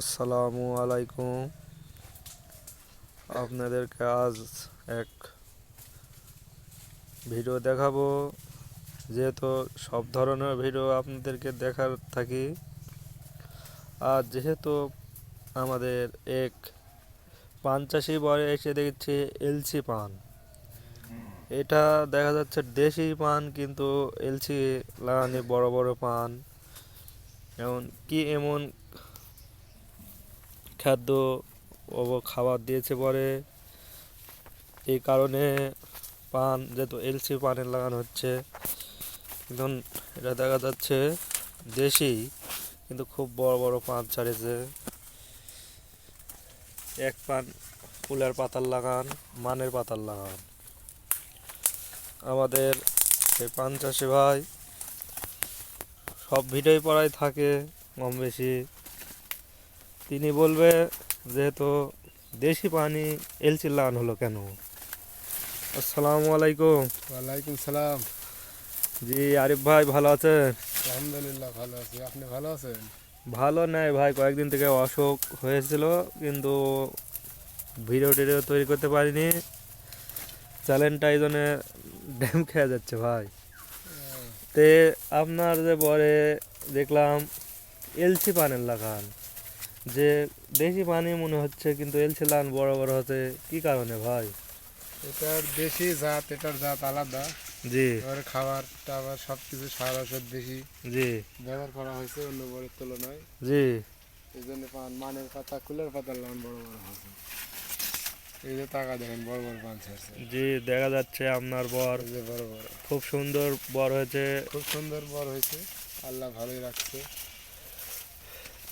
আসসালামু আলাইকুম। আপনাদেরকে আজ এক ভিডিও দেখাবো। যেহেতু সব ধরনের ভিডিও আপনাদেরকে দেখার থাকি, আর যেহেতু আমাদের এক পান চাষি বরে এসে দেখছি এলসি পান। এটা দেখা যাচ্ছে দেশি পান, কিন্তু এলসি লাগানি বড় বড় পান। এমন খাদ্য ও খাবার দিয়েছে পরে, এই কারণে পান যেহেতু এলসি পানের লাগানো হচ্ছে। এখন এটা দেখা যাচ্ছে দেশি, কিন্তু খুব বড় বড় পান ছাড়েছে। এক পান ফুলের পাতার লাগান, মানের পাতার লাগান। আমাদের এই পান চাষি ভাই সব ভিডিওই পড়াই থাকে কম বেশি। তিনি বলবে যেহেতু দেশি পানি এলসি লাগানো হলো কেন। আসসালামু আলাইকুম। ওয়ালাইকুম সালাম। জি আরিফ ভাই, ভালো আছেন? আলহামদুলিল্লাহ ভালো আছি, আপনি ভালো আছেন? ভালো নেই ভাই, কয়েকদিন থেকে অসুখ হয়েছিল, কিন্তু ভিডিও টিডিও তৈরি করতে পারিনি। চ্যানেলটা এই জন্য ড্যাম খেয়ে যাচ্ছে ভাই। তে আপনার যে বরে দেখলাম এলসি পানের লাগান, যে দেশি পানি মনে হচ্ছে, কিন্তু এলসি লাগান বড় বড় হচ্ছে, কি কারণে ভাই? এটার দেশি জাত, এটার জাত আলাদা। জি এবারে খাবার টাবার সব কিছু সার ওষুধ বেশি জি ব্যবহার করা হয়েছে অন্য বরের তুলনায়। জি এই জন্য পান মানের পাতা কুলের পাতার লাগান বড় বড় হয়েছে। এই যে টাকা দেখেন বড় বড় পান ছাড়ছে। জি, দেখা যাচ্ছে আপনার বর এই যে বড় বড় খুব সুন্দর বর হয়েছে। খুব সুন্দর বড় হয়েছে, আল্লাহ ভালোই রাখছে।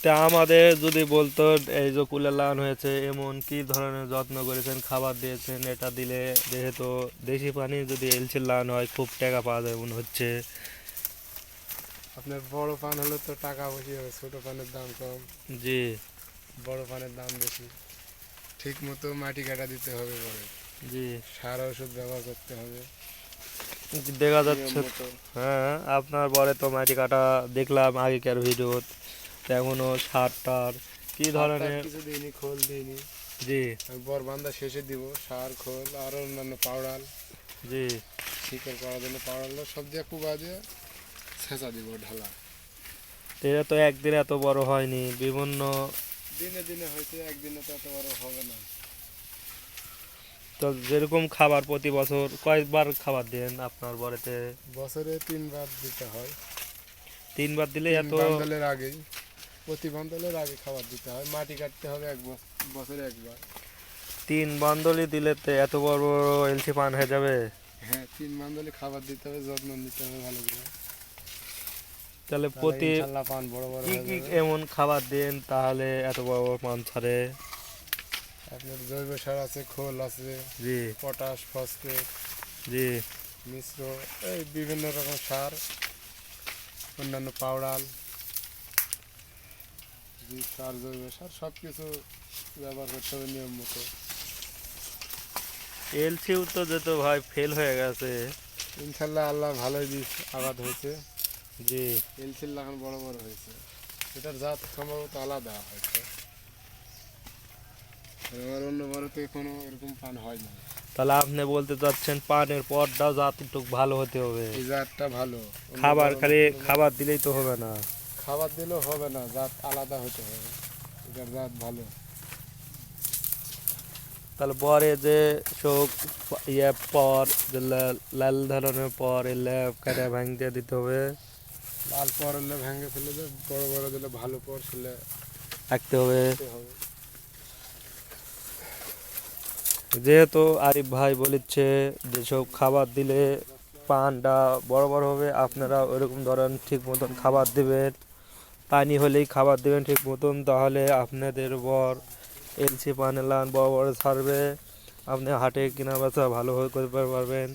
তা আমাদের যদি বলতো, এই যে কুলে লাগানো হয়েছে, এমন কি ধরনের যত্ন করেছেন, খাবার দিয়েছেন, এটা দিলে যেহেতু দেশি পানি যদি এলসি লাগানো হয় খুব টাকা পাওয়া যায় মনে হচ্ছে। আপনার বড় পান হলে তো টাকা বেশি হবে, ছোট পানের দাম কম, জি বড় পানের দাম বেশি। ঠিক মতো মাটি কাটা দিতে হবে, পরে জি, সার ওষুধ ব্যবহার করতে হবে দেখা নিয়ম যাচ্ছে। মতো। হ্যাঁ, আপনার পরে তো মাটি কাটা দেখলাম আগেকার ভিডিও, এখনো সার টার কি সার টার ধরনের। কিছু দিইনি, খোল দিইনি। জি আমি বরবান্ধা শেষে দিব সার, খোল আর অন্যান্য পাউডার, জি, শিকড় পাওয়ার জন্য পাউডার সব দিয়ে কুবা দিয়ে ছেঁচা দিব ঢালা। এটা তো একদিন এত বড় হয়নি, বিভিন্ন। দিনে দিনে হয়েছে, একদিনে তো এত বড় হবে না। তো যেরকম খাবার প্রতি বছর কয়েকবার খাবার দেন আপনার বাড়িতে? বছরে 3 বার দিতে হয়। 3বার দিলে তিন এত? বান্দলের আগেই, প্রতি বান্দলের আগে খাবার দিতে হয়। মাটি কাটতে হবে বছরে একবার। 3 বান্দলি দিলে তো এত বড় বড় এলসি পান হয়ে যাবে? হ্যাঁ, 3 বান্দলে খাবার দিতে হবে, যত্ন নিতে হবে ভালো করে। তাহলে তাহলে প্রতি ইনশাল্লাহ পান বড় বড় কি হয়ে কি যাবে। এমন খাবার দেন তাহলে এত বড় বড় পান ছাড়ে? আপনার জৈব সার আছে, খোল আছে, জি পটাশ, ফসফেট, জি মিশ্র, এই বিভিন্ন রকম সার, অন্যান্য পাউডার, সার, জৈব সার সব কিছু ব্যবহার করতে হবে নিয়ম মতো। এলসিও তো যেত ভাই ফেল হয়ে গেছে। ইনশাল্লাহ আল্লাহ ভালোই বীজ আবাদ হয়েছে। জি, এলসির লাগান বড় বড় হয়েছে। এটার জাত সম্ভবত আলাদা হয়তো, আমার অন্য বড়তে কোনো এরকম পান হয় না। তাহলে আপনি বলতে চাচ্ছেন পানের পরটাও যতটুকু ভালো হতে হবে। এই জাতটা ভালো, অন্য খাবার বড় খালি তুলনায় খাবার দিলেই তো হবে না। খাবার দিলেও হবে না, জাত আলাদা হতে হবে। এটার জাত ভালো। তাহলে পরে যে সব ইয়ে পর যে লাল ধরনের পর এলে কেটে ভাঙতে দিতে হবে, লাল পর হলে ভেঙে ফেলে দে, বড় বড় দিলে ভালো পর ফেলে রাখতে হবে। দিতে হবে। যেহেতু আরিফ ভাই বলেছে যেসব খাবার দিলে পানটা বড় বড় হবে, আপনারা ওইরকম ধরেন ঠিক মতন খাবার দেবেন। পানি হলেই খাবার দেবেন ঠিক মতন, তাহলে আপনাদের বর এলসি পান এলান বড় বড় ছাড়বে। আপনি হাটে কেনা বেচা ভালোভাবে করতে পারবেন।